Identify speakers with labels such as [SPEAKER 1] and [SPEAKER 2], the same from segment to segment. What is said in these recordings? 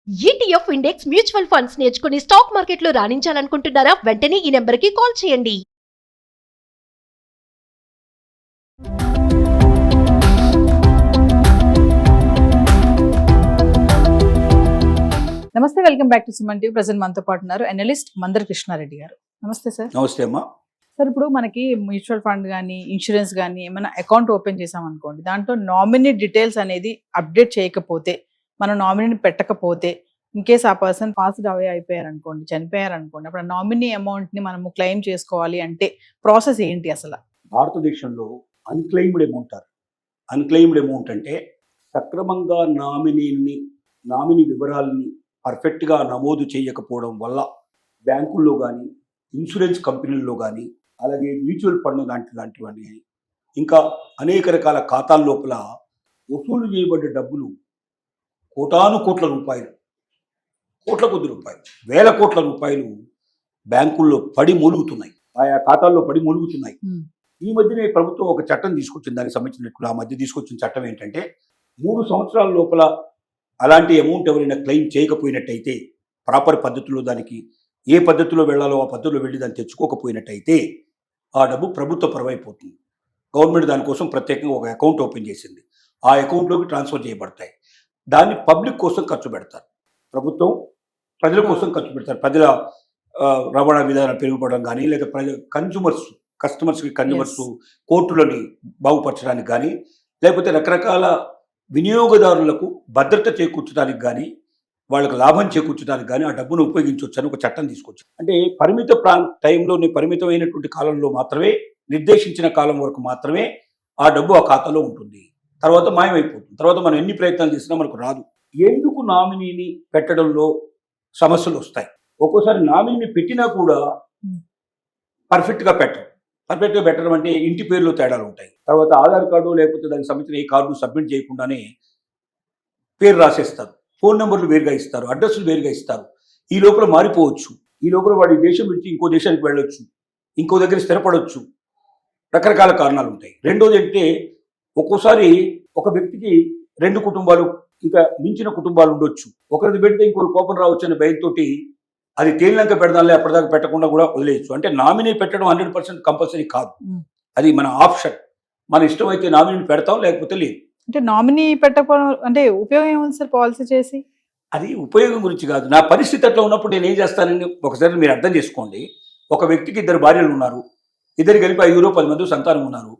[SPEAKER 1] ETF index mutual funds నేర్చుకుని stock మార్కెట్లో రాణించాలనుకుంటున్నారా? వెంటనే ఈ నెంబర్కి కాల్ చేయండి.
[SPEAKER 2] నమస్తే, welcome back to Suman TV. Present మనతో పాటు ఉన్నారు అనలిస్ట్ మందర్ కృష్ణారెడ్డి గారు. నమస్తే సార్.
[SPEAKER 3] నమస్తే అమ్మా.
[SPEAKER 2] సార్, ఇప్పుడు మనకి మ్యూచువల్ ఫండ్ కానీ ఇన్సూరెన్స్ కానీ ఏమైనా అకౌంట్ ఓపెన్ చేసామనుకోండి, దాంట్లో నామినీ డీటెయిల్స్ అనేది అప్డేట్ చేయకపోతే, మనం నామినీని పెట్టకపోతే, ఇన్ కేస్ ఆ పర్సన్ పాస్డ్ అవే అయిపోయారనుకోండి, చనిపోయారనుకోండి, అప్పుడు నామినీ అమౌంట్ని మనము క్లెయిమ్ చేసుకోవాలి అంటే ప్రాసెస్ ఏంటి అసలు?
[SPEAKER 3] భారతదేశంలో అన్క్లెయిమ్డ్ అమౌంట్ అన్క్లెయిమ్డ్ అమౌంట్ అంటే సక్రమంగా నామినీ వివరాలని పర్ఫెక్ట్గా నమోదు చేయకపోవడం వల్ల బ్యాంకుల్లో కానీ ఇన్సూరెన్స్ కంపెనీల్లో కానీ అలాగే మ్యూచువల్ ఫండ్ లాంటివన్నీ ఇంకా అనేక రకాల ఖాతాల లోపల వసూలు చేయబడ్డ డబ్బులు కోట్ల రూపాయలు, కోట్ల కొద్ది రూపాయలు, వేల కోట్ల రూపాయలు బ్యాంకుల్లో పడి మూలుగుతున్నాయి, ఆయా ఖాతాల్లో పడి మూలుగుతున్నాయి. ఈ మధ్యనే ప్రభుత్వం ఒక చట్టం తీసుకొచ్చింది. దానికి సంబంధించినట్లు ఆ మధ్య తీసుకొచ్చిన చట్టం ఏంటంటే 3 సంవత్సరాల లోపల అలాంటి అమౌంట్ ఎవరైనా క్లెయిమ్ చేయకపోయినట్టయితే, ప్రాపర్ పద్ధతిలో దానికి ఏ పద్ధతిలో వెళ్ళాలో ఆ పద్ధతిలో వెళ్ళి దాన్ని తెచ్చుకోకపోయినట్టయితే ఆ డబ్బు ప్రభుత్వ పరమైపోతుంది. గవర్నమెంట్ దానికోసం ప్రత్యేకంగా ఒక అకౌంట్ ఓపెన్ చేసింది. ఆ అకౌంట్లోకి ట్రాన్స్ఫర్ చేయబడతాయి. దాన్ని పబ్లిక్ కోసం ఖర్చు పెడతారు. ప్రభుత్వం ప్రజల కోసం ఖర్చు పెడతారు. ప్రజల రవాణా విధానం పెరుగుపడడం కానీ, లేదా కస్టమర్స్కి కోర్టులని బాగుపరచడానికి కానీ, లేకపోతే రకరకాల వినియోగదారులకు భద్రత చేకూర్చడానికి కానీ, వాళ్ళకు లాభం చేకూర్చడానికి కానీ ఆ డబ్బును ఉపయోగించవచ్చు అని ఒక చట్టం తీసుకొచ్చారు. అంటే పరిమితమైనటువంటి కాలంలో మాత్రమే, నిర్దేశించిన కాలం వరకు మాత్రమే ఆ డబ్బు ఆ ఖాతాలో ఉంటుంది. తర్వాత మాయమైపోతుంది. తర్వాత మనం ఎన్ని ప్రయత్నాలు చేసినా మనకు రాదు. ఎందుకు నామినీని పెట్టడంలో సమస్యలు వస్తాయి? ఒక్కోసారి నామినీని పెట్టినా కూడా పర్ఫెక్ట్గా పెట్టడం అంటే ఇంటి పేర్లో తేడాలు ఉంటాయి. తర్వాత ఆధార్ కార్డు లేకపోతే దానికి సంబంధించిన ఏ కార్డు సబ్మిట్ చేయకుండానే పేరు రాసేస్తారు. ఫోన్ నెంబర్లు వేరుగా ఇస్తారు, అడ్రస్లు వేరుగా ఇస్తారు. ఈ లోపల మారిపోవచ్చు. ఈ లోపల వాడి దేశం విడిచి ఇంకో దేశానికి వెళ్ళొచ్చు, ఇంకో దగ్గర స్థిరపడవచ్చు. రకరకాల కారణాలు ఉంటాయి. రెండోది అంటే ఒక్కోసారి ఒక వ్యక్తికి 2 కుటుంబాలు ఇంకా మించిన కుటుంబాలు ఉండొచ్చు. ఒకరిది పెడితే ఇంకొకరు కోపం రావచ్చు అనే భయంతో అది తేలినాక పెడదాంలే, అప్పటిదాకా పెట్టకుండా కూడా వదిలేయచ్చు. అంటే నామినీ పెట్టడం 100% కంపల్సరీ కాదు. అది మన ఆప్షన్. మన ఇష్టం అయితే నామినీని పెడతాం, లేకపోతే లేదు.
[SPEAKER 2] అంటే నామినీ పెట్టకపోవడం అంటే ఉపయోగం ఏముంది సార్ పాలసీ చేసి?
[SPEAKER 3] అది ఉపయోగం గురించి కాదు. నా పరిస్థితి అట్లా ఉన్నప్పుడు నేను ఏం చేస్తానని ఒకసారి మీరు అర్థం చేసుకోండి. ఒక వ్యక్తికి 2 భార్యలు ఉన్నారు. ఇద్దరు కలిపి 5-10 మంది సంతానం ఉన్నారు.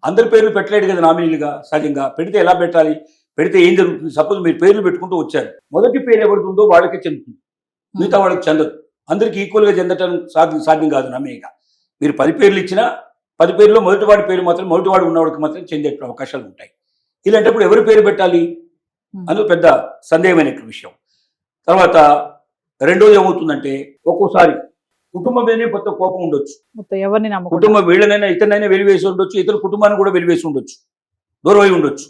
[SPEAKER 3] అందరి పేర్లు పెట్టలేడు కదా నామినీలుగా. సహజంగా పెడితే ఎలా పెట్టాలి? పెడితే ఏం జరుగుతుంది? సపోజ్ మీరు పేర్లు పెట్టుకుంటూ వచ్చారు, మొదటి పేరు ఎవరితుందో వాళ్ళకే చెందుతుంది, మిగతా వాళ్ళకి చెందదు. అందరికి ఈక్వల్గా చెందటం సాధ్యం కాదు నామినీగా. మీరు 10 పేర్లు ఇచ్చినా 10 పేర్లో మొదటివాడి పేరు మాత్రం మొదటివాడు ఉన్నవాడికి మాత్రం చెందే అవకాశాలు ఉంటాయి. ఇలాంటప్పుడు ఎవరి పేరు పెట్టాలి అందులో పెద్ద సందేహమైన విషయం. తర్వాత రెండోది ఏమవుతుందంటే, ఒక్కోసారి కుటుంబం మీదనే కొత్త కోపం ఉండొచ్చు. కుటుంబం వీళ్ళనైనా ఇతనైనా వెలివేసి ఉండొచ్చు, ఇతర కుటుంబాన్ని కూడా వెలివేసి ఉండొచ్చు, దూరం అయి ఉండొచ్చు.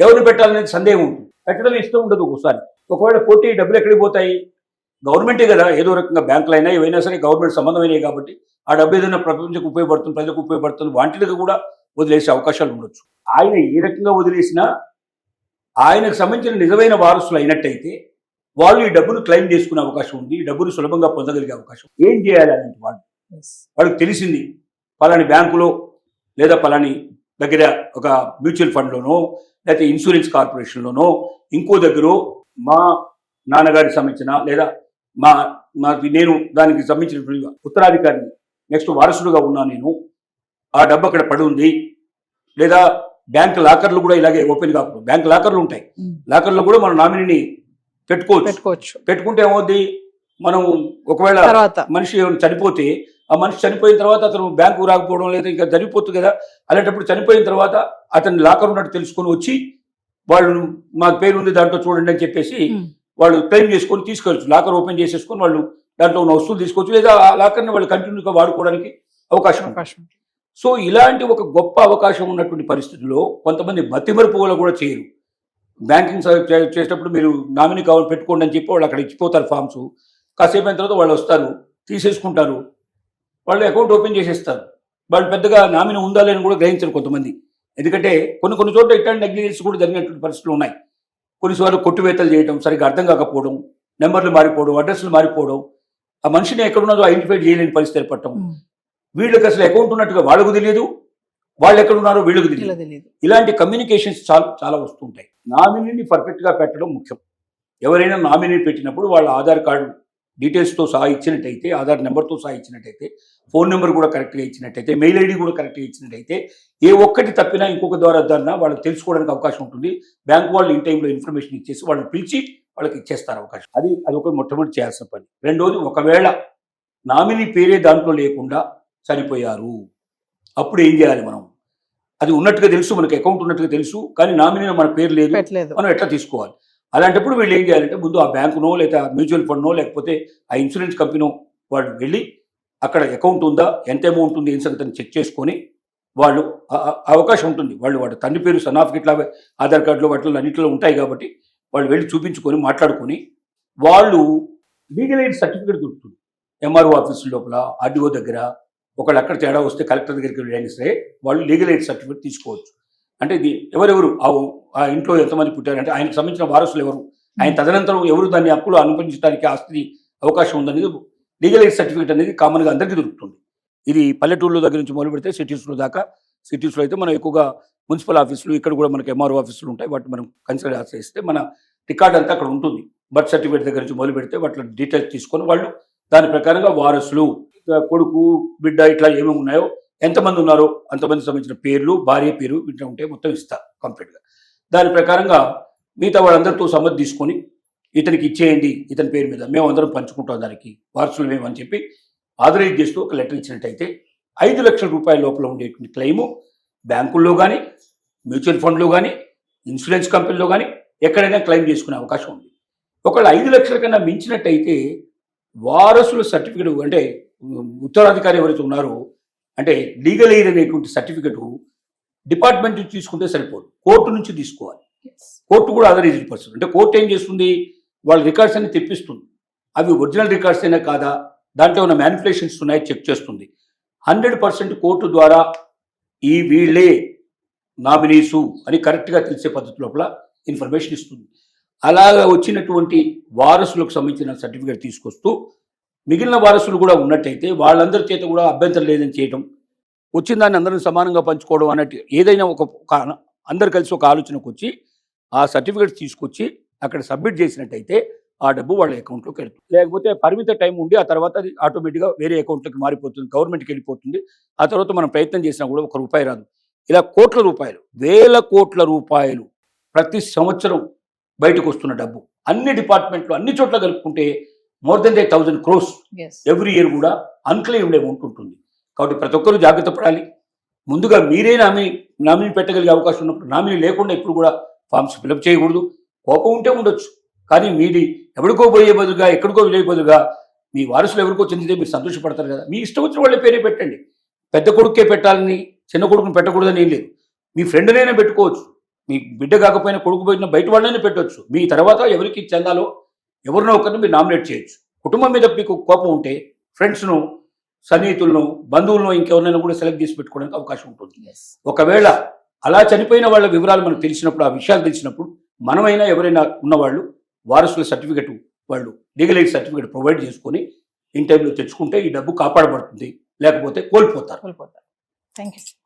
[SPEAKER 3] ఎవరిని పెట్టాలనేది సందేహం ఉంటుంది. పెట్టడం ఇష్టం ఉండదు ఒక్కోసారి. ఒకవేళ పోతే ఈ డబ్బులు ఎక్కడికి పోతాయి? గవర్నమెంటే కదా, ఏదో రకంగా బ్యాంకులు అయినా ఏవైనా సరే గవర్నమెంట్ సంబంధమైనవి కాబట్టి ఆ డబ్బు ఏదైనా ప్రపంచకు ఉపయోగపడుతుంది, ప్రజలకు ఉపయోగపడుతుంది, వాటికి కూడా వదిలేసే అవకాశాలు ఉండొచ్చు. ఆయన ఏ రకంగా వదిలేసినా ఆయనకు సంబంధించిన నిజమైన వారసులు అయినట్టయితే వాళ్ళు ఈ డబ్బును క్లెయిమ్ చేసుకునే అవకాశం ఉంది. ఈ డబ్బును సులభంగా పొందగలిగే అవకాశం. ఏం చేయాలి అలాంటి వాళ్ళకి తెలిసింది పలాని బ్యాంకులో లేదా పలాని దగ్గర ఒక మ్యూచువల్ ఫండ్లోనో లేకపోతే ఇన్సూరెన్స్ కార్పొరేషన్లోనో ఇంకో దగ్గర మా నాన్నగారికి సంబంధించిన లేదా నేను దానికి సంబంధించిన ఉత్తరాధికారిని, నెక్స్ట్ వారసుడుగా ఉన్నా నేను, ఆ డబ్బు అక్కడ పడి ఉంది. లేదా బ్యాంక్ లాకర్లు కూడా ఇలాగే ఓపెన్ కాకుండా బ్యాంక్ లాకర్లు ఉంటాయి. లాకర్లో కూడా మనం నామినీని పెట్టుకోవచ్చు. పెట్టుకుంటే ఏమవుద్ది, మనం ఒకవేళ మనిషి చనిపోతే ఆ మనిషి చనిపోయిన తర్వాత అతను బ్యాంకు రాకపోవడం లేదా ఇంకా జరిగిపోతుంది కదా. అలాంటప్పుడు చనిపోయిన తర్వాత అతని లాకర్ ఉన్నట్టు తెలుసుకొని వచ్చి వాళ్ళు మా పేరు ఉంది దాంట్లో చూడండి అని చెప్పేసి వాళ్ళు క్లెయిమ్ చేసుకొని తీసుకెళ్ళచ్చు. లాకర్ ఓపెన్ చేసేసుకొని వాళ్ళు దాంట్లో ఉన్న వస్తువులు తీసుకోవచ్చు, లేదా ఆ లాకర్ని వాళ్ళు కంటిన్యూగా వాడుకోవడానికి అవకాశం. సో ఇలాంటి ఒక గొప్ప అవకాశం ఉన్నటువంటి పరిస్థితుల్లో కొంతమంది మతిమరుపు వల్ల కూడా చేయరు. బ్యాంకింగ్ చేసేటప్పుడు మీరు నామినీ కావాలి పెట్టుకోండి అని చెప్పి వాళ్ళు అక్కడ ఇచ్చిపోతారు ఫామ్స్. కాసేపు అయిన తర్వాత వాళ్ళు వస్తారు, తీసేసుకుంటారు, వాళ్ళు అకౌంట్ ఓపెన్ చేసేస్తారు. వాళ్ళు పెద్దగా నామినీ ఉందా లేని కూడా గ్రహించరు కొంతమంది. ఎందుకంటే కొన్ని చోట్ల ఇట్లాంటి నెగ్లిజెన్స్ కూడా జరిగినటువంటి పరిస్థితులు ఉన్నాయి. కొన్నిసార్లు కొట్టువేతలు చేయడం, సరిగ్గా అర్థం కాకపోవడం, నెంబర్లు మారిపోవడం, అడ్రస్లు మారిపోవడం, ఆ మనిషిని ఎక్కడున్నదో ఐడెంటిఫై చేయలేని పరిస్థితి ఏర్పడటం, వీళ్ళకి అసలు అకౌంట్ ఉన్నట్టుగా వాళ్ళకు తెలియదు, వాళ్ళు ఎక్కడున్నారో వీళ్ళకు తెలియదు.
[SPEAKER 2] తెలియదు.
[SPEAKER 3] ఇలాంటి కమ్యూనికేషన్స్ చాలా వస్తుంటాయి. నామినీని పర్ఫెక్ట్గా పెట్టడం ముఖ్యం. ఎవరైనా నామినీ పెట్టినప్పుడు వాళ్ళ ఆధార్ కార్డు డీటెయిల్స్తో సహా ఇచ్చినట్టయితే, ఆధార్ నెంబర్తో సహా ఇచ్చినట్టయితే, ఫోన్ నెంబర్ కూడా కరెక్ట్గా ఇచ్చినట్టయితే, మెయిల్ ఐడి కూడా కరెక్ట్గా ఇచ్చినట్టయితే, ఏ ఒక్కటి తప్పినా ఇంకొక ద్వారా వాళ్ళకి తెలుసుకోవడానికి అవకాశం ఉంటుంది. బ్యాంక్ వాళ్ళు ఇన్ టైంలో ఇన్ఫర్మేషన్ ఇచ్చేసి వాళ్ళని పిలిచి వాళ్ళకి ఇచ్చేస్తారు అవకాశం. అది ఒక మొట్టమొదటి చేయాల్సిన పని. రెండోది, ఒకవేళ నామినీ పేరే దాంట్లో లేకుండా చనిపోయారు, అప్పుడు ఏం చేయాలి మనం? అది ఉన్నట్టుగా తెలుసు, మనకి అకౌంట్ ఉన్నట్టుగా తెలుసు, కానీ నామినీలో మన పేరు లేదు, మనం ఎట్లా తీసుకోవాలి? అలాంటప్పుడు వీళ్ళు ఏం చేయాలంటే, ముందు ఆ బ్యాంకునో లేదా మ్యూచువల్ ఫండ్నో లేకపోతే ఆ ఇన్సూరెన్స్ కంపెనీనో వాళ్ళు వెళ్ళి అక్కడ అకౌంట్ ఉందా, ఎంత అమౌంట్ ఉంది, ఏం సంగతి చెక్ చేసుకొని వాళ్ళు అవకాశం ఉంటుంది. వాడు తండ్రి పేరు సర్టిఫికెట్లా ఆధార్ కార్డులో వాటిలో అన్నింటిలో ఉంటాయి కాబట్టి వాళ్ళు వెళ్ళి చూపించుకొని మాట్లాడుకొని వాళ్ళు లీగల్ ఎయిడ్ సర్టిఫికేట్ దొరుకుతుంది ఎంఆర్ఓ ఆఫీసు లోపల, ఆర్డీఓ దగ్గర. ఒకళ్ళు అక్కడ తేడా వస్తే కలెక్టర్ దగ్గరికి వెళ్ళైనా సరే వాళ్ళు లీగల్ ఎయిడ్ సర్టిఫికేట్ తీసుకోవచ్చు. అంటే ఇది ఎవరెవరు ఆ ఇంట్లో ఎంతమంది పుట్టారంటే ఆయనకు సంబంధించిన వారసులు ఎవరు, ఆయన తదనంతరం ఎవరు దాన్ని హక్కులు అనుభవించడానికి ఆస్తి అవకాశం ఉందనేది లీగల్ ఎయిడ్ సర్టిఫికేట్ అనేది కామన్గా అందరికీ దొరుకుతుంది. ఇది పల్లెటూళ్ళ దగ్గర నుంచి మొదలు పెడితే సిటీస్లో దాకా. సిటీస్లో అయితే మనం ఎక్కువగా మున్సిపల్ ఆఫీసులు, ఇక్కడ కూడా మనకి ఎంఆర్ఓ ఆఫీసులు ఉంటాయి, వాటిని మనం కన్సిడర్ ఆశ్రయిస్తే మన రికార్డ్ అంతా అక్కడ ఉంటుంది. బర్త్ సర్టిఫికేట్ దగ్గర నుంచి మొదలు పెడితే వాటిలో డీటెయిల్స్ తీసుకొని వాళ్ళు దాని ప్రకారంగా వారసులు, కొడుకు, బిడ్డ ఇట్లా ఏమేమి ఉన్నాయో, ఎంతమంది ఉన్నారో అంతమంది సంబంధించిన పేర్లు, భార్య పేరు ఇట్లా ఉంటే మొత్తం ఇస్తారు కంప్లీట్గా. దాని ప్రకారంగా మిగతా వాళ్ళందరితో సమ్మతి తీసుకొని ఇతనికి ఇచ్చేయండి, ఇతని పేరు మీద మేము అందరం పంచుకుంటాం, దానికి వారసులు మేమని చెప్పి ఆథరైజ్ చేస్తూ ఒక లెటర్ ఇచ్చినట్టయితే 5 లక్షల రూపాయల లోపల ఉండేటువంటి క్లెయిము బ్యాంకుల్లో కానీ, మ్యూచువల్ ఫండ్లో కానీ, ఇన్సూరెన్స్ కంపెనీలో కానీ ఎక్కడైనా క్లెయిమ్ చేసుకునే అవకాశం ఉంది. ఒకవేళ 5 లక్షల కన్నా మించినట్టయితే వారసుల సర్టిఫికెట్, అంటే ఉత్తరాధికారి ఎవరైతే ఉన్నారో, అంటే లీగల్ ఎయిడ్ అనేటువంటి సర్టిఫికెట్ డిపార్ట్మెంట్ నుంచి తీసుకుంటే సరిపోదు, కోర్టు నుంచి తీసుకోవాలి. కోర్టు కూడా ఆథరైజ్డ్ పర్సన్. అంటే కోర్టు ఏం చేస్తుంది, వాళ్ళ రికార్డ్స్ అన్ని తెప్పిస్తుంది. అవి ఒరిజినల్ రికార్డ్స్ అయినా కాదా, దాంట్లో ఉన్న మ్యానిపులేషన్స్ ఉన్నాయి చెక్ చేస్తుంది. 100% కోర్టు ద్వారా ఈ వీళ్ళే నామినీసు అని కరెక్ట్గా తెలిసే పద్ధతి లోపల ఇన్ఫర్మేషన్ ఇస్తుంది. అలాగా వచ్చినటువంటి వారసులకు సంబంధించిన సర్టిఫికేట్ తీసుకొస్తూ మిగిలిన వారసులు కూడా ఉన్నట్టయితే వాళ్ళందరి చేత కూడా అభ్యంతరం లేదని చేయడం, వచ్చిన దాన్ని అందరిని సమానంగా పంచుకోవడం అన్నట్టు ఏదైనా అందరు కలిసి ఒక ఆలోచనకు వచ్చి ఆ సర్టిఫికేట్ తీసుకొచ్చి అక్కడ సబ్మిట్ చేసినట్టయితే ఆ డబ్బు వాళ్ళ అకౌంట్లోకి వెళ్తుంది. లేకపోతే పరిమిత టైం ఉండి ఆ తర్వాత అది ఆటోమేటిక్గా వేరే అకౌంట్లోకి మారిపోతుంది, గవర్నమెంట్కి వెళ్ళిపోతుంది. ఆ తర్వాత మనం ప్రయత్నం చేసినా కూడా ₹1 రాదు. ఇలా కోట్ల రూపాయలు, వేల కోట్ల రూపాయలు ప్రతి సంవత్సరం బయటకు వస్తున్న డబ్బు అన్ని డిపార్ట్మెంట్లో అన్ని చోట్ల కలుపుకుంటే more than 1,000 crores every year కూడా అన్క్లెయిమ్డ్ అమౌంట్ ఉంటుంది. కాబట్టి ప్రతి ఒక్కరూ జాగ్రత్త పడాలి. ముందుగా మీరే నామినీ పెట్టగలిగే అవకాశం ఉన్నప్పుడు, నామినీ లేకుండా ఇప్పుడు కూడా ఫామ్స్ ఫిలప్ చేయకూడదు. కోపం ఉంటే ఉండొచ్చు, కానీ మీది ఎవరికో పోయే బదులుగా, ఎక్కడికో వెళ్ళే బదులుగా మీ వారసులు ఎవరికో చెందితే మీరు సంతోషపడతారు కదా. మీ ఇష్టం వచ్చిన వాళ్ళ పేరే పెట్టండి. పెద్ద కొడుకే పెట్టాలని, చిన్న కొడుకుని పెట్టకూడదని ఏం లేదు. మీ ఫ్రెండ్నైనా పెట్టుకోవచ్చు, మీ బిడ్డ కాకపోయినా కొడుకు పోయిన బయట వాళ్ళైనా పెట్టవచ్చు. మీ తర్వాత ఎవరికి చెందాలో ఎవరినో ఒకరిని మీరు నామినేట్ చేయొచ్చు. కుటుంబం మీద మీకు కోపం ఉంటే ఫ్రెండ్స్ను, సన్నిహితులను, బంధువులను, ఇంకెవరినైనా కూడా సెలెక్ట్ చేసి పెట్టుకోవడానికి అవకాశం ఉంటుంది. ఒకవేళ అలా చనిపోయిన వాళ్ళ వివరాలు మనకు తెలిసినప్పుడు, ఆ విషయాలు తెలిసినప్పుడు, మనమైనా ఎవరైనా ఉన్నవాళ్ళు వారసుల సర్టిఫికెట్, వాళ్ళు లీగల్ ఎయిడ్ సర్టిఫికెట్ ప్రొవైడ్ చేసుకొని ఇన్ టైంలో తెచ్చుకుంటే ఈ డబ్బు కాపాడబడుతుంది. లేకపోతే కోల్పోతారు.
[SPEAKER 2] Thank you.